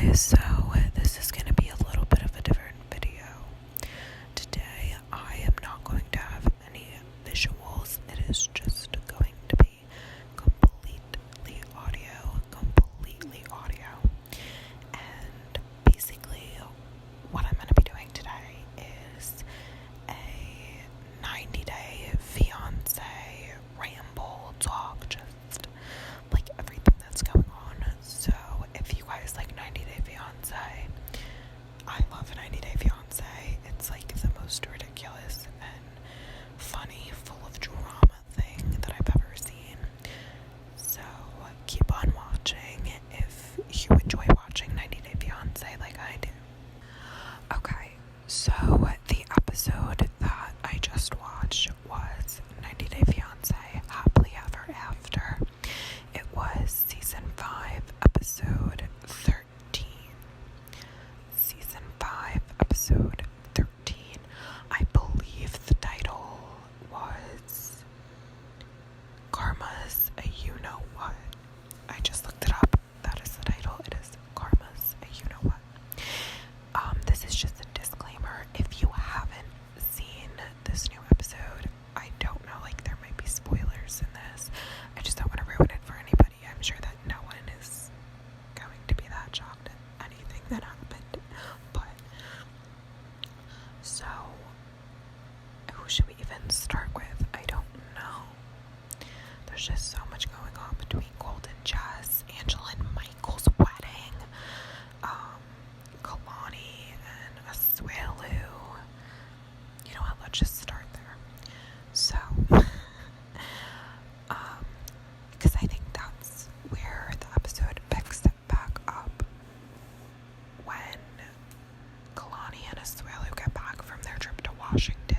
guys, so this is going to be a little bit of a different video. Today I am not going to have any visuals, it is just going to be completely audio. And basically what I'm going to be doing today is a 90-day fiancé ramble talk, just like everything that's going on. So if you guys like 90 Day Fiancé, I love 90 Day Fiancé. It's like the most ridiculous and funny, full of drama thing that I've ever seen. So keep on watching if you enjoy watching 90 Day Fiancé like I do. Okay, so the episode that I just watched was 90 Day Fiancé Happily Ever After. It was season 5, episode 13. Season 5, episode 13. I believe the title was Karma's a You-Know-What. I just looked it up. That is the title. It is Karma's a You-Know-What. This is just a disclaimer. If you haven't seen this new episode, I don't know, like there might be spoilers in this. I just don't want to ruin it for anybody. I'm sure that no one is going to be that shocked at anything that happened. But, so, who should we even start with? I don't know. There's just so much going on between Gold and Jess, Angela and Michael's wedding, Kalani and Asuelu. You know what, let's just start there. So, because I think that's where the episode picks it back up when Kalani and Asuelu get back from their trip to Washington.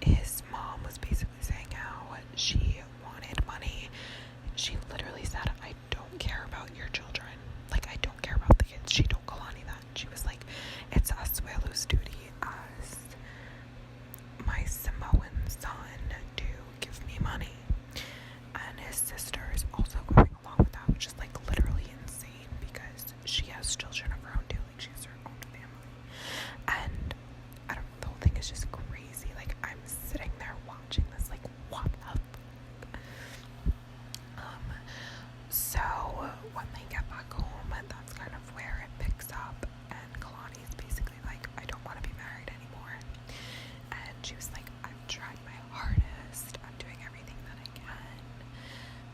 His mom was basically saying how she wanted money. She literally said, I don't care about your children. Like, I don't care about the kids. She told Kalani that. She was like, it's Asuelu's duty as my Samoan son to give me money. And his sister is also going along with that, which is like literally insane because she has children of her own too. Like, she has her own family. And I don't know, the whole thing is just crazy. Like, I'm sitting there watching this, like, what the fuck? So when they get back home, that's kind of where it picks up, and Kalani's basically like, I don't want to be married anymore. And she was like, I've tried my hardest, I'm doing everything that I can.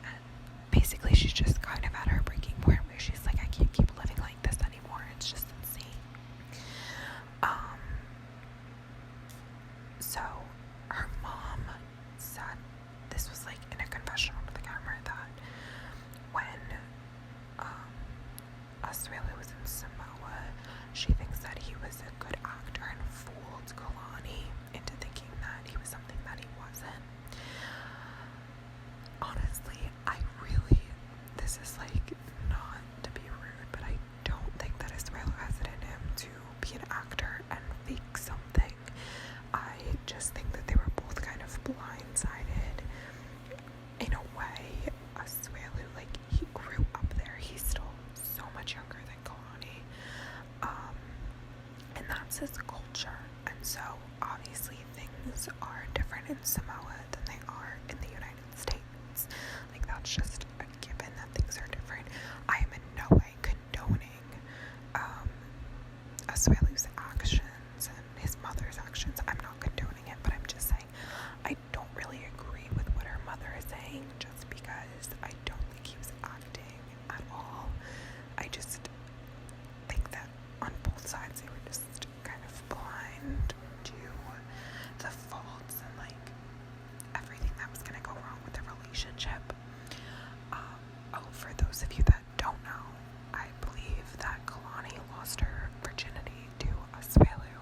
And basically she's just kind of at her breaking point where she's like, I can't keep living like this anymore. It's just insane. So her mom said, this was like in a confessional to the camera, that when Asuelu was in Samoa, she thinks that he was a good actor and fooled Kalani into thinking that he was something that he wasn't. Honestly, this is like, not to be rude, but I don't think that Asuelu has it in him to be an actor and fake something. I just think that they were both kind of blindsided in a way. Asuelu, like, he grew up there. He's still so much younger than Kalani. And that's his culture. And so, obviously, things are different in Samoa than they are in the United States. Like, that's just a given that things are different. I am in no way condoning Asuelu's actions and his mother's actions. I'm not condoning it, but I'm just saying I don't really agree with what her mother is saying, just because I don't think he was acting at all. I just think that on both sides they were just kind of blind to the faults and like everything that was going to go wrong with the relationship. For those of you that don't know, I believe that Kalani lost her virginity to Asuelu,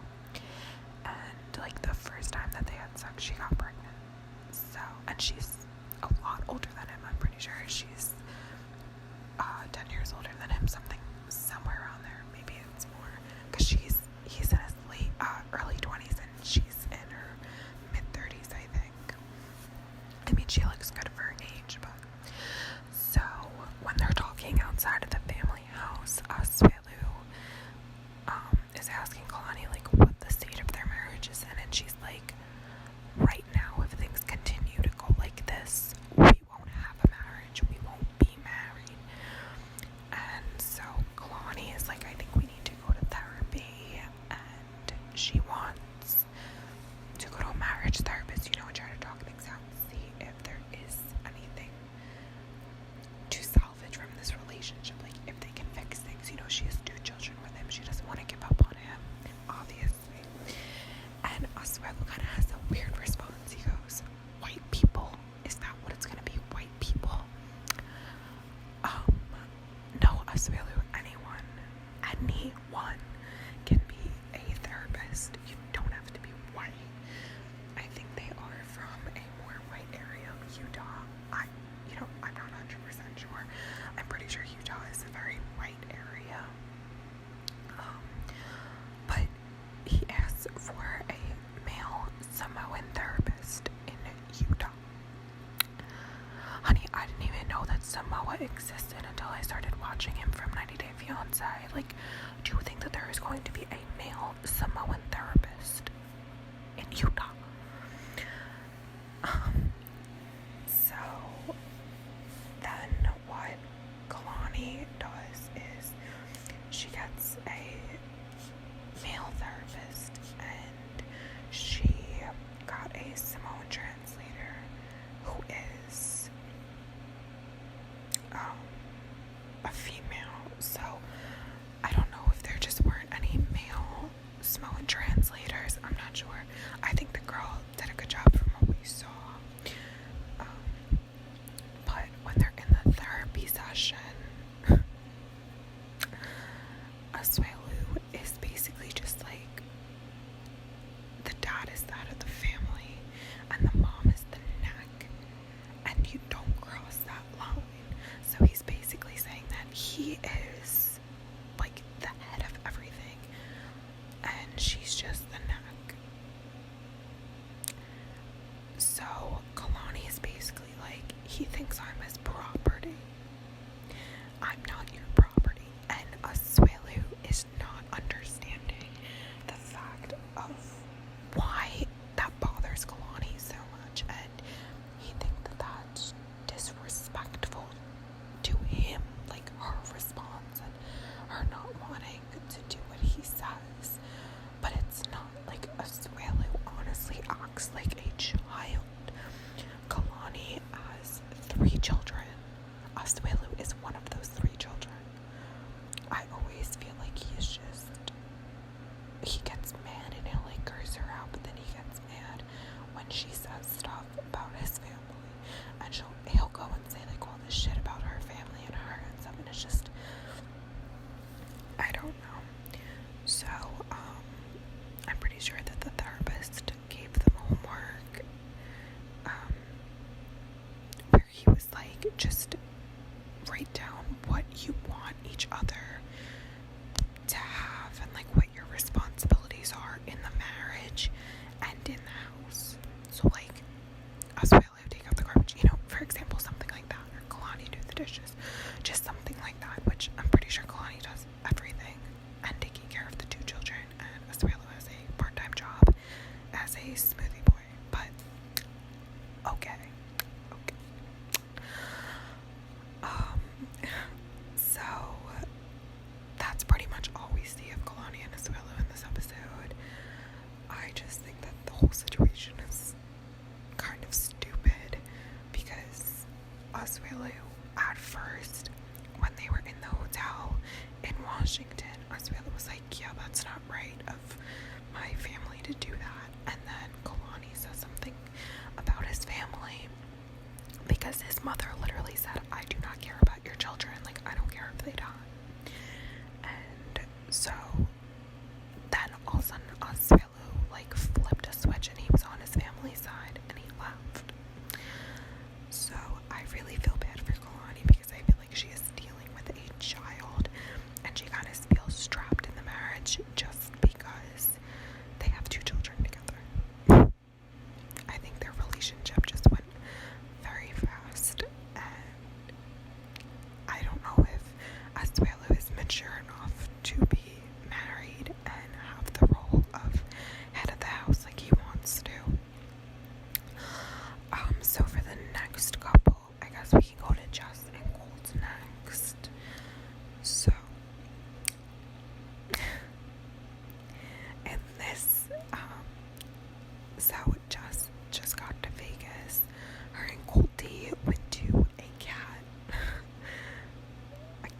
and like the first time that they had sex, she got pregnant. So, and she's a lot older than him. I'm pretty sure she's 10 years older than him, somewhere around there. Maybe it's more, because he's in his early 20s and she's in her mid 30s, I think. I mean, she looks good for her age, but so when they're talking outside of the family house, Asuelu is asking Kalani like what the state of their marriage is in, and she's like, right now, if things continue to go like this, we won't have a marriage, we won't be married. And so Kalani is like, I think we need to go to therapy, and she wants to go to a marriage therapist, and try to talk things out and see if there is anything to salvage from this relationship, like if they can fix things. She has 2 children with him, she doesn't want to give up on him, obviously. And Asuelu kind of has a weird response. He goes, white people? Is that what it's gonna be? White people? No, Asuelu, anyone can be a therapist. You don't have to be white. I think they are from a more white area of Utah. I'm not 100% sure. I'm pretty sure Utah is a very white area. But he asks for a male Samoan therapist in Utah. Honey, I didn't even know that Samoa existed until I started watching him from 90 Day Fiancé. Like, do you think that there is going to be a male Samoan therapist in Utah? So then what Kalani does is she gets a male therapist, and she got a Samoan translator who is a female. So I don't know if there just weren't any male Samoan translators. I'm not sure. I think the girl did a good job from what we saw. But when they're in the therapy session, Asuelu is basically just like, the dad is that of the family, and the mom is the neck, and you don't cross that line. So he's basically saying that he is like the head of everything, and she's just the neck. So Kalani is basically like, he thinks I'm his property. I'm not your property. And Asuelu is not understanding the fact of why that bothers Kalani so much, and he thinks that that's disrespectful to him, like her response and her not wanting to do what he says. But it's not. Like, Asuelu honestly acts like a child. Kalani has 3 children. Asuelu is one of those 3 children. I always feel like he gets mad and he'll like curse her out, but then he gets mad when she says stuff about his family, and he'll go and say like all this shit about her family and her and stuff, and it's just, I don't know. So I'm pretty sure that the therapist gave them homework where he was like, just write down what you want each other to have and like what your responsibilities are in the marriage and in the house. So like, Asuelu take out the garbage, for example, something like that, or Kalani do the dishes, just something like that, which I'm pretty sure Kalani does everything, and taking care of the 2 children, and Asuelu has a part-time job as a smoothie boy. But okay. So that's pretty much all we see of Kalani and Asuelu in this episode. I just think that the whole situation is kind of stupid, because Asuelu, at first, when they were in the hotel in Washington, Asuelu was like, yeah, that's not right of my family to do that. And then Kalani says something about his family, because his mother literally said, I do not care about your children, like, I don't care if they die. And so then all of a sudden Asuelu like flipped a switch, and he was on his family's side, and he left. So I really feel bad for Kalani, because I feel like she is dealing with a child, and she kind of feels trapped in the marriage just because they have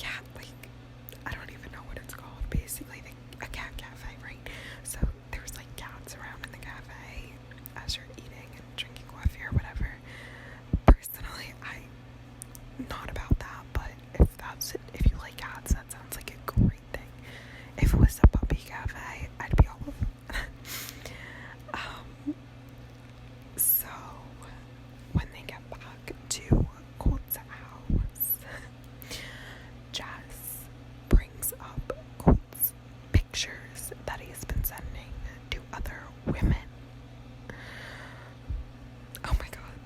cat, like, I don't even know what it's called, basically a cat cafe, right? So there's like cats around in the cafe as you're eating and drinking coffee or whatever. Personally, I'm not about that, but if you like cats, that sounds like a great thing. If it was a puppy cafe, I'd be all over it. So when they get back to Colt's house, Jess brings up Colt's pictures that he's been sending to other women. Oh my god.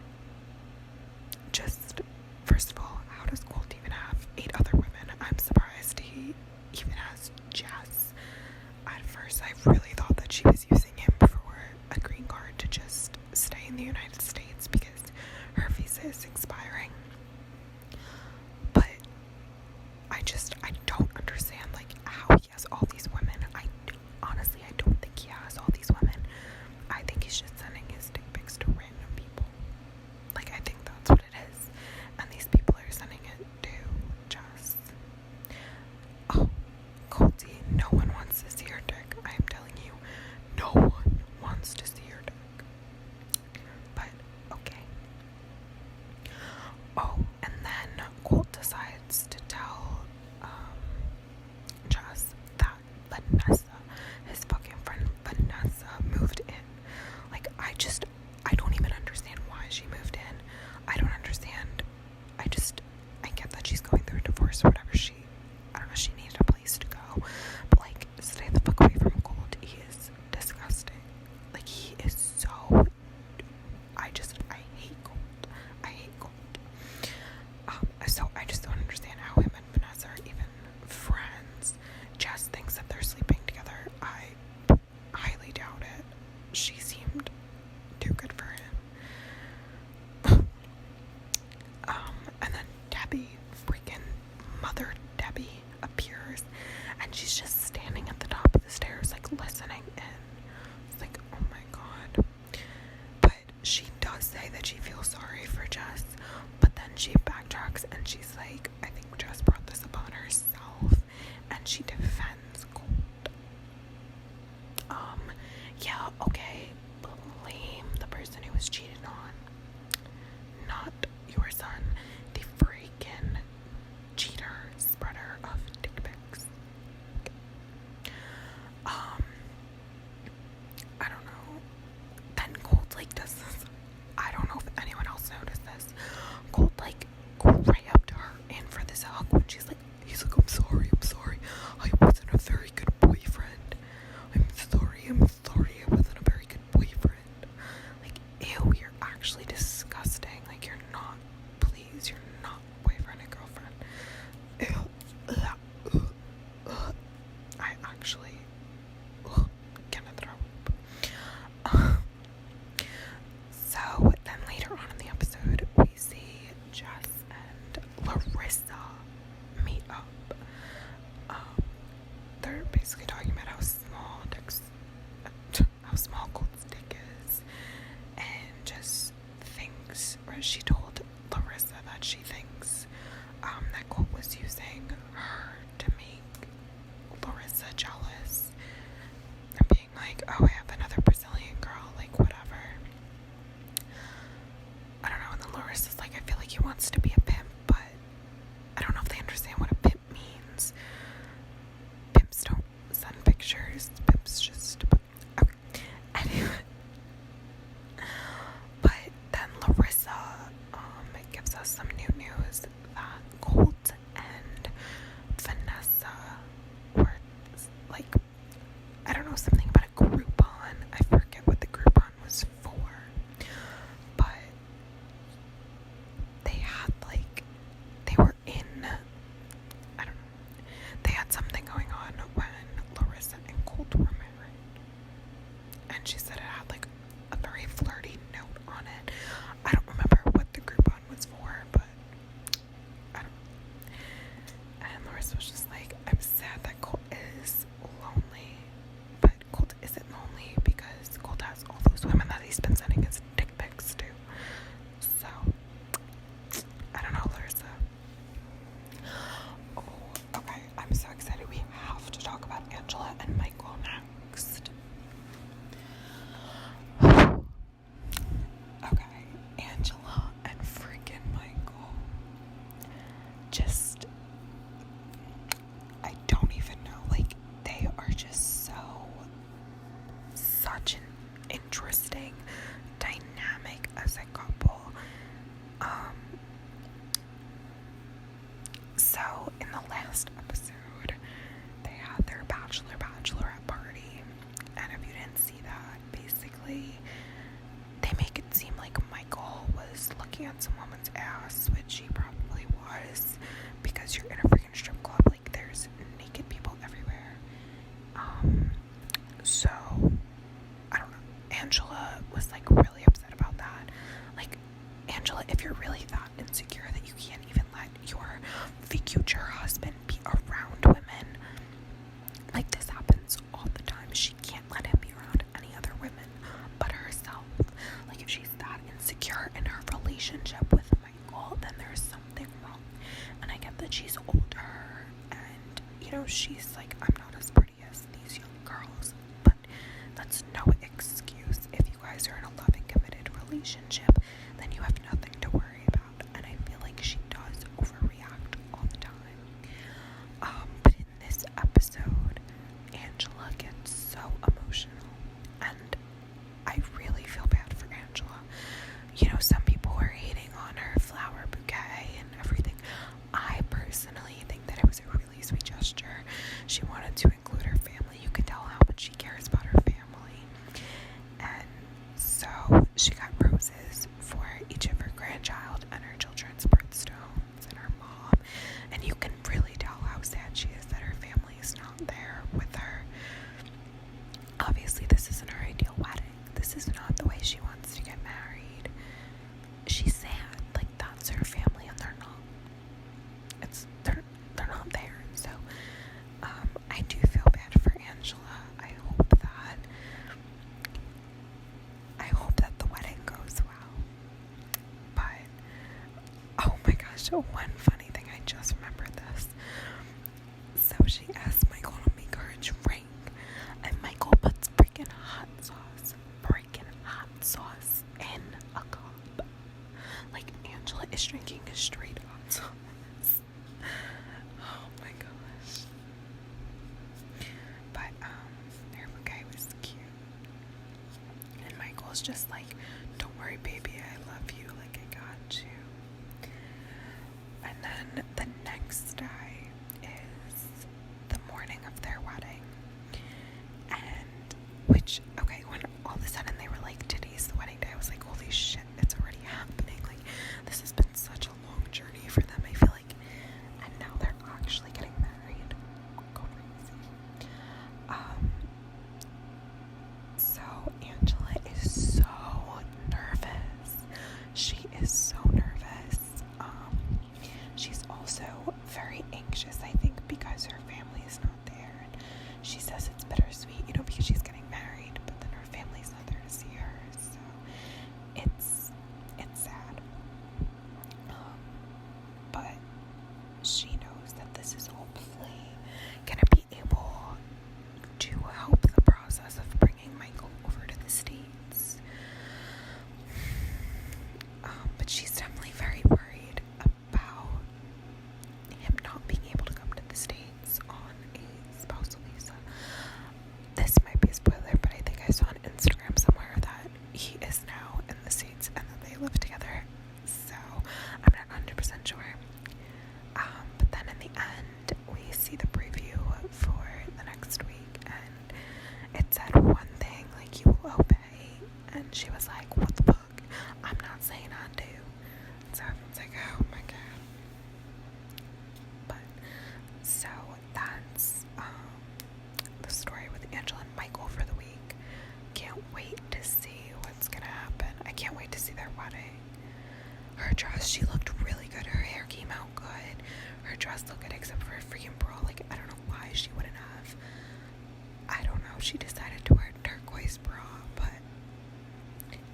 Just, first of all, how does Colt even have 8 other women? I'm surprised he even has Jess. At first, I really thought that she was using him for a green card to just stay in the United States because her visa is expiring. But I don't understand, like, how he has all these women. Honestly, I don't think he has all these women. I think he's just sending his dick pics to random people. Like, I think that's what it is. And these people are sending it to Jess. Oh, Colty, no one wants to see your dick. I am telling you, no one wants to see your dick. But, okay. Oh, and then Colt decides to tell Jess that Vanessa, his fucking friend Vanessa, moved in. Like, I don't even understand why she moved in. I don't understand. I get that she's going through a divorce or whatever. I don't know, she needed a place to go. But, like, stay the fuck away from Colt. He is disgusting. Like, he is so... I hate Colt. I hate Colt. So I just don't understand how him and Vanessa are even friends. Jess thinks that they're sleeping together. I highly doubt it. She seemed too good for him. And then Debbie, freaking Mother Debbie, appears, and she's just standing at the top of the stairs, like, listening in. It's like, oh my god. But she does say that she feels sorry for Jess, but then she backtracks and she's like, I think Jess brought this upon herself, and she defends Colt. Yeah, okay, blame the person who was cheated on, not your son, the freaking cheater, spreader of dick pics. I don't know. Then Colt, like, does this. I don't know if anyone else noticed this. Colt, like, grabbed her in for this hug when he's like, I'm sorry, I wasn't a very good boyfriend. I'm sorry, I wasn't a very good boyfriend. Like, ew, you're actually disgusting. Like, you're not, please, you're not boyfriend and girlfriend. Ew. I actually gonna throw up. So then later on in the episode, we see Jess and Larissa meet up. They're basically talking about how small Colt's dick is, and just thinks, or she told Larissa that she thinks that Colt was using her to make Larissa jealous, and being like, oh, I have another Brazilian girl, like, whatever. I don't know. And then Larissa's like, I feel like he wants to be a pimp, but I don't know if they understand what a pimp means. Pimps don't send pictures. Pimps just... Okay. Anyway. But then Larissa gives us some new news that Colt and Vanessa were, like, I don't know, something about a Groupon. I forget what the Groupon was for. But they had, like, they were in, I don't know, they had something going on when Larissa and Colt were married. And she said it had, like, a very flirty note on it. I don't remember what the Groupon was for, but I don't know. And Larissa was just like, I'm sad that Colt is lonely. But Colt isn't lonely because Colt has all those women that he's been sending his dick pics to. So, I don't know, Larissa. Oh, husband be around women. Like, this happens all the time. She can't let him be around any other women but herself. Like, if she's that insecure in her relationship with Michael, then there's something wrong. And I get that she's older and, you know, she's like, I'm not as pretty as these young girls, but that's no excuse. If you guys are in a loving, committed relationship, then you have nothing to worry about. And I feel like she does overreact all the time. But in this episode, Angela gets so emotional, and I really feel bad for Angela. You know, some people were hating on her flower bouquet and everything. I personally think that it was a really sweet gesture. She wanted to include her family. You can tell how much she cares about her family. And so she got roses for each of her grandchild and her children's birthstones and her mom. And you can really tell how sad she is that her family is not there with her. Obviously, this isn't her ideal wedding. This is not the way she wants to get married. She's sad. Like, that's her family, and they're not. They're not there. So, I do feel bad for Angela. I hope that the wedding goes well. But, oh my gosh, one funny thing, I just remembered this. So she asked Michael to make her a drink, and Michael puts freaking hot sauce in a cup. Like, Angela is drinking a straight hot sauce. Oh my gosh. But her bouquet was cute, and Michael's just like, don't worry baby, I love you, like, I got you. And then the next day is the morning of their wedding, and when all of a sudden they were like, today's the wedding day, I was like, holy shit, it's already happening. Like, this has been such a long journey for them, I feel like, and now they're actually getting married. Crazy. So Angela is so nervous. She is so nervous. She's also very anxious, I think, because her family is not there. And she says it's bittersweet, you know, because she's getting married, but then her family's not there to see her. So it's sad. But she knows that this is hopefully gonna be able to help the process of bringing Michael over to the States. But she's definitely very worried about him not being able to come to the States on a spousal visa. This might be a spoiler, but I think I saw on Instagram somewhere that he is now in the States and that they live together. So I'm not 100% sure. But then in the end, we see the preview for the next week, and it said one thing, like, you will obey, and she was like, what the fuck? I'm not saying I do. So everyone's like, oh my god. But so that's the story with Angela and Michael for the week. Can't wait to see what's gonna happen. I can't wait to see their wedding. Her dress, she looked really good. Her hair came out good. Her dress looked good except for a freaking bra. Like, I don't know why she wouldn't have. I don't know. She decided to wear a turquoise bra, but,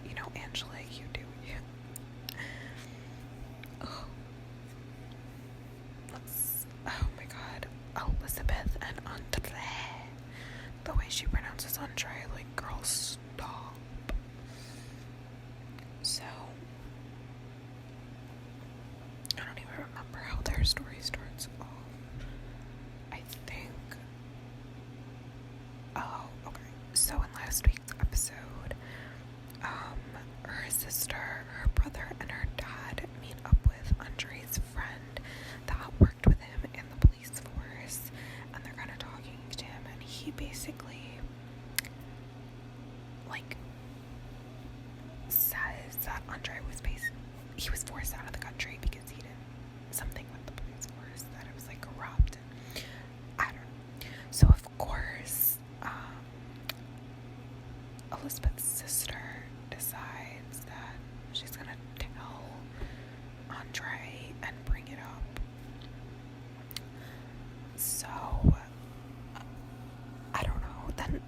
you know, Angela, you do you. Oh. Oh my god. Elizabeth and Andre. The way she pronounces Andre, like, girl, stop. So, I don't even remember how their story starts off. I think, so in last week's episode, her sister, her brother, and her dad meet up with Andre's friend that worked with him in the police force, and they're kind of talking to him, and he basically so I don't know. Then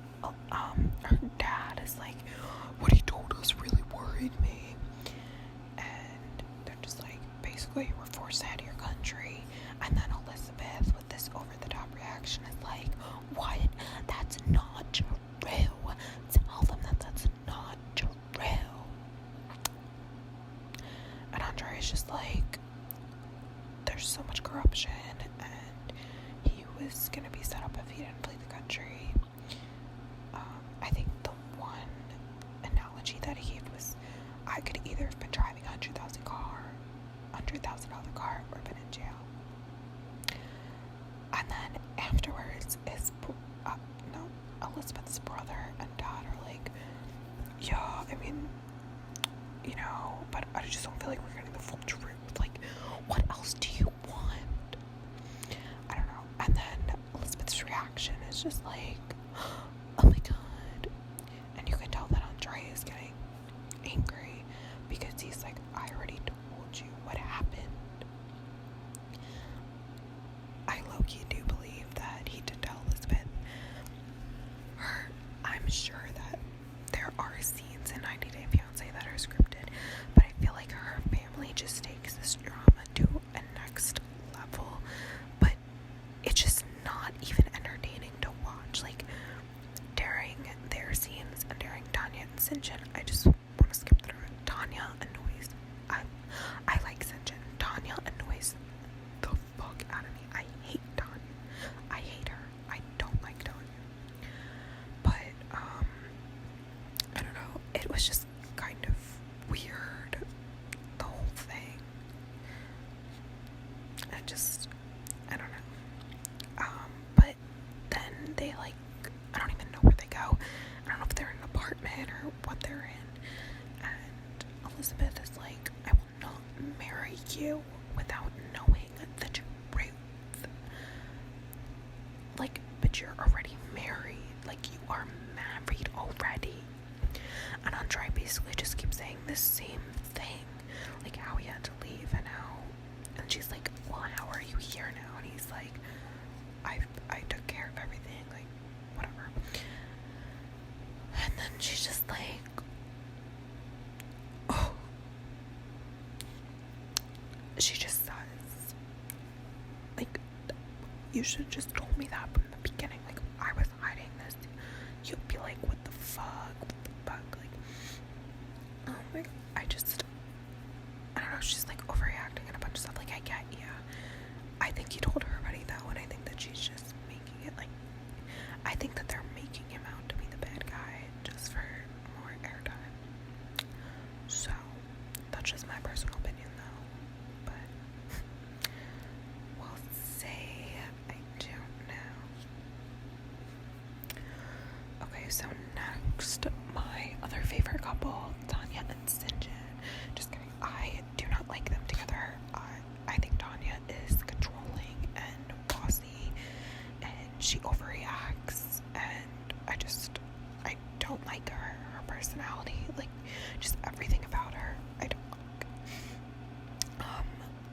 her dad is like, what he told us really worried me. And they're just like, basically, you were forced out of your country. And then Elizabeth, with this over-the-top reaction, is like, what? That's not true. Tell them that that's not true. And Andre is just like, there's so much corruption, and he was gonna be set up if he didn't flee the country. I think the one analogy that he gave was, I could either have been driving a $100,000 car or been in jail. And then afterwards, Elizabeth's brother and dad are like, yeah, I mean, you know, but I just don't feel like we're getting the full truth. Like, what else do you want? I don't know. And then Elizabeth's reaction is just like, oh my god. And you can tell that Andre is getting angry because he's like, I already told you what happened. I low-key do believe that he did tell Elizabeth. I'm sure that there are scenes in 90 Day Fiancé that are scripted, but I feel like her family just takes this drama to a next level, but it's just not even entertaining to watch. Like, during their scenes and during Tanya and Sinjin, I just want to skip through it. Tanya annoys, I like Sinjin. Tanya annoys the fuck out of me. I hate Tanya. I hate her. I don't like Tanya. But, I don't know. It was just kind of weird, the whole thing. I don't know. But then they, like, I don't even know where they go. I don't know if they're in an apartment or what they're in. And Elizabeth is like, I will not marry you without knowing the truth. Like, but you're already married. Like, you are married already. And Andre basically just keeps saying the same thing. Like, how he had to leave and how... And she's like, well, how are you here now? And he's like, I took care of everything. Like, whatever. And then she's just like, oh. She just says, like, you should have just told me that from the beginning. Like, I was hiding this. You'd be like, what the fuck? Like, oh my god. I don't know, she's like overreacting and a bunch of stuff. Like, I get, yeah. I think he told her already though, and I think that she's just making it like, I think that they're making him out to be the bad guy just for more airtime. So, that's just my personal opinion though. But, we'll see. I don't know. Okay, so next, my other favorite couple, Tanya and Sinjin. Just kidding. I do not like them together. I think Tanya is controlling and bossy, and she overreacts, and I don't like her personality, like, just everything about her, I don't like.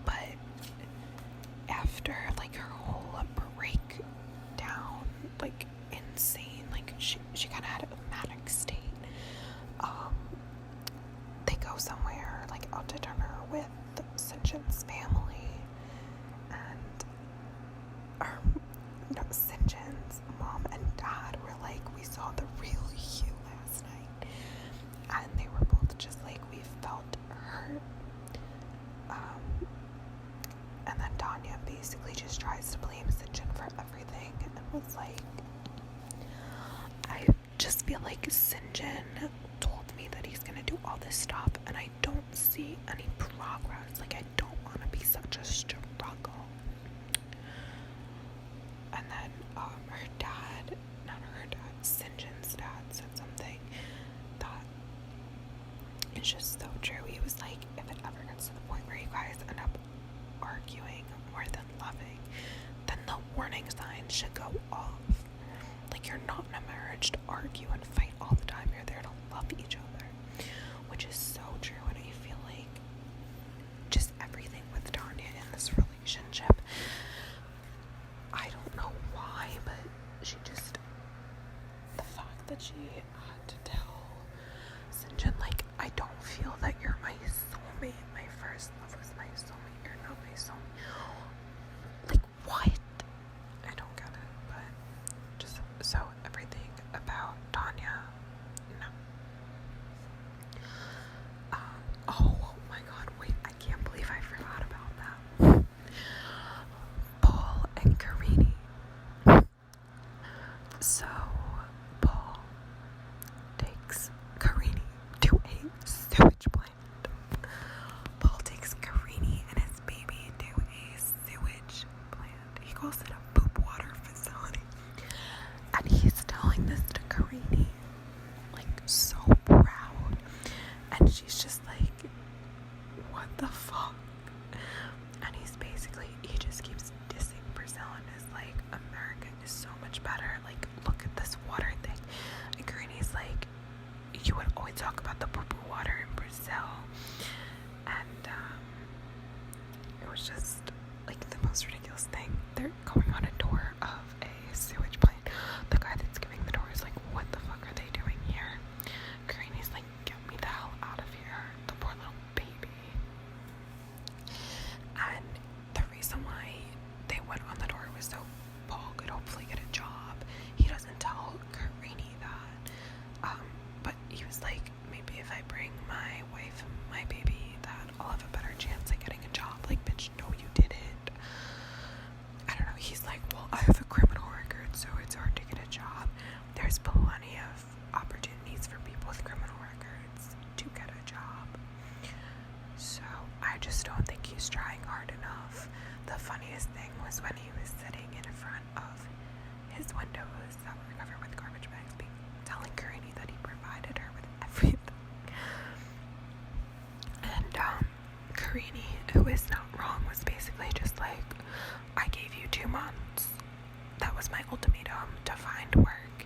But after, like, her whole breakdown, like, insane, like, she kind of had a manic state, they go somewhere, like, out to dinner with Sinjin's family, and Sinjin's mom and dad were like, we saw the real you last night, and they were both just like, we felt hurt. And then Tanya basically just tries to blame Sinjin for everything, and was like, I just feel like Sinjin told me that he's gonna do all this stuff, and I don't see any progress. Like, I don't want to be such a struggle. And then her dad, not her dad, Sinjin's dad said something that is just so true. He was like, if it ever gets to the point where you guys end up arguing more than loving, then the warning signs should go off. Like, you're not in a marriage to argue and fight all the time. You're there to love each other, which is so true. And I feel like just everything with Tanya in this relationship, I don't that she had to tell Sinjin, like, I don't feel that you're my soulmate. My first love was my soulmate. You're not my soulmate. Like, what? I don't get it, but just so everything about Tanya, no. Oh my god, wait, I can't believe I forgot about that. Paul and Karini. So, Paul takes Karini to a sewage plant. Paul takes Karini and his baby to a sewage plant. He calls it a poop water facility. And he's telling this to Karini, like, so proud. And she's just like, what the fuck? And he just keeps dissing Brazil and is like, America is so much better. Like, look at this water thing. And Karini's like, you would always talk about the poo-poo water in Brazil. And it was just like the most ridiculous thing. They're going on a tour of a sewage plant. The guy that's giving the tour is like, what the fuck are they doing here? Karini's like, get me the hell out of here. The poor little baby. And the reason why they went on the tour was so Paul could hopefully get a job. He doesn't tell Karini that. But he was like, maybe if I bring my wife and my baby, that I'll have a better chance at getting a job. Like, bitch, no, you didn't. I don't know. He's like, well, I have a criminal record, so it's hard to get a job. There's plenty of opportunities for people with criminal records to get a job. So I just don't think he's trying hard enough. The funniest thing was when he was sitting in front of his windows that were covered with garbage bags, telling Karini that he provided her with everything. And Karini, who is not wrong, was basically just like, I gave you 2 months. That was my ultimatum, to find work.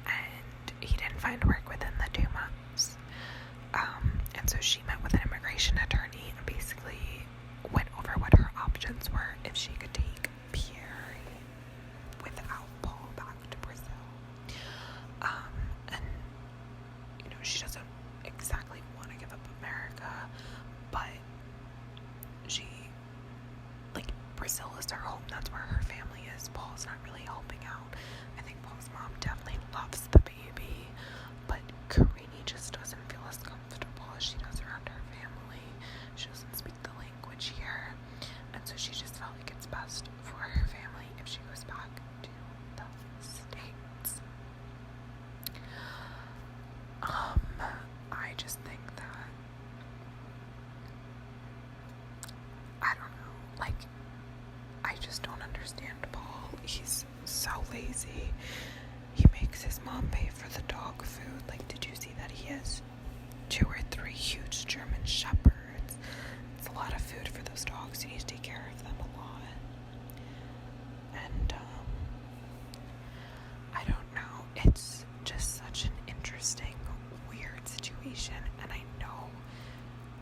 And he didn't find work within the 2 months. And so she met with an immigration attorney and basically went over what her options were if she could take Pierre without Paul back to Brazil. And, you know, she doesn't exactly want to give up America, but she, like, Brazil is her home. That's where her family is. Paul's not really helping out. I think Paul's mom definitely loves the baby, but Karini just doesn't feel as comfortable as she does around her family. She doesn't speak the language here, and so she just felt like it's best for her family if she goes back to the States. I just think that, I don't know, like, I just don't understand Paul. He's so lazy. He makes his mom pay for the dog food. Like, did you see that he has 2 or 3 huge German shepherds? It's a lot of food for those dogs. He needs to take care of them a lot. And, I don't know. It's just such an interesting, weird situation. And I know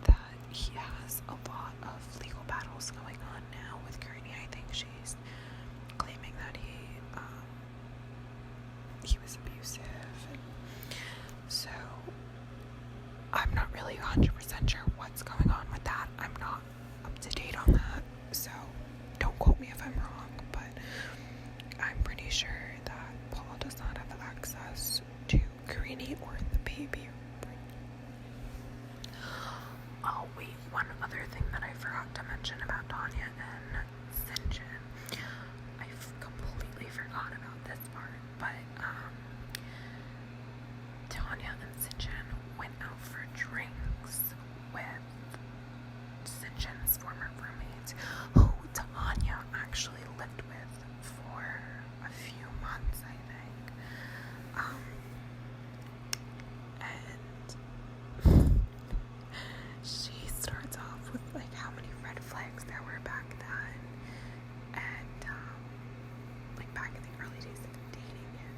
that he has a lot of legal battles going on now with Karini. I think she's claiming that he was abusive. And so I'm not really 100% sure what's going on with that. I'm not up to date on that, so don't quote me if I'm wrong, but I'm pretty sure that Paul does not have access to Karini or the baby. Oh wait, one other thing that I forgot to mention about Tanya and Sinjin. I completely forgot about this part, but Tanya and Sinjin went out for drinks with Sinjin's former roommate, who Tanya actually lived with for a few months, I think. And she starts off with, like, how many red flags there were back then, and like back in the early days of dating him.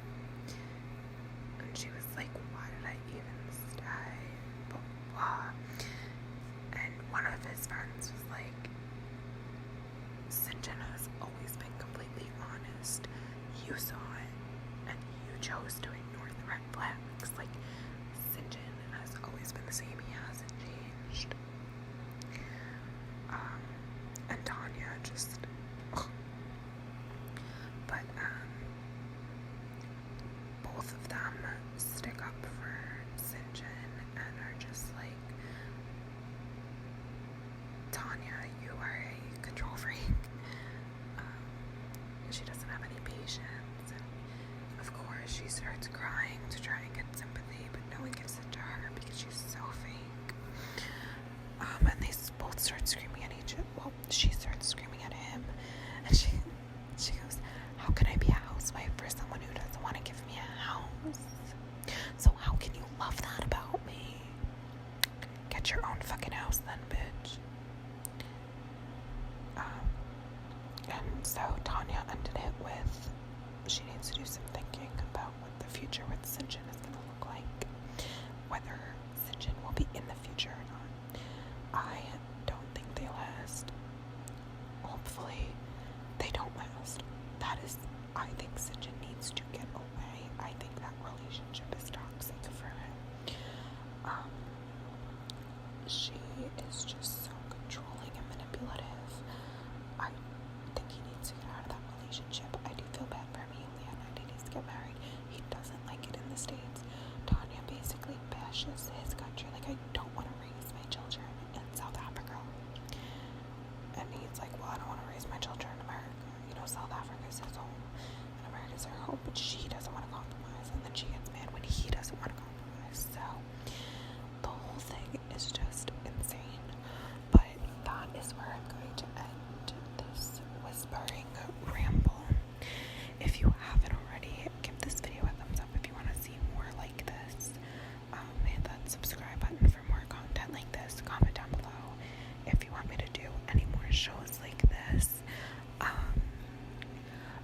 And she was like, why did I even stay? Blah, blah. And one of his friends was like, Sinjin has always been completely honest. You saw it, and you chose to ignore the red flags. relax. Like, Sinjin has always been the same. He hasn't changed. And Tanya just, ugh. But, both of them stick up for Sinjin and are just like, Tanya, you are a control freak. She doesn't have any patience, and of course she starts crying to try and get sympathy, but no one gives it to her because she's so fake. And they both start screaming at each other. Well, she starts screaming at him, and she goes, how can I be a housewife for someone who doesn't want to give me a house? So how can you love that about me? Get your own fucking house then, bitch. And so Tanya ended it with, she needs to do some thinking about what the future with Sinjin is going to look like. Whether Sinjin will be in the future or not. I don't think they last. Hopefully they don't last. That is, I think Sinjin needs to get away. I think that relationship is toxic for him. She is just so controlling and manipulative. I think he needs to get out of that relationship. I do feel bad for him. He only had 90 days to get married. He doesn't like it in the States. Tanya basically bashes his country. Like, I don't want to raise my children in South Africa. And he's like, well, I don't want to raise my children in America. You know, South Africa is his home and America's her home, but she doesn't want to compromise. And then she gets mad when he doesn't want to compromise. So the whole thing is just insane. But that is where I'm going to end this whispering ramble. If you haven't already, give this video a thumbs up if you want to see more like this. Hit that subscribe button for more content like this. Comment down below if you want me to do any more shows like this.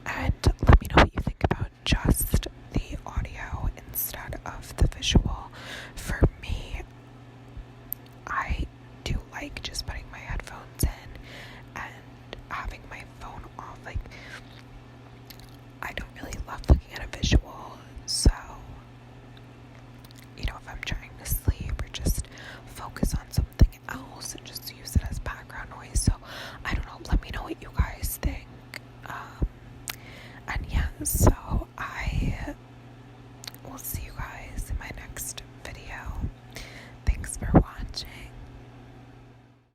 And let me know what you think about just the audio instead of the visual. For me, I do like just putting my headphones in and having my phone off. Like, I don't really love looking at a visual, so, you know, if I'm trying to sleep or just focus on something else and just use it as background noise. So I don't know, let me know what you guys think. And yeah, so I will see you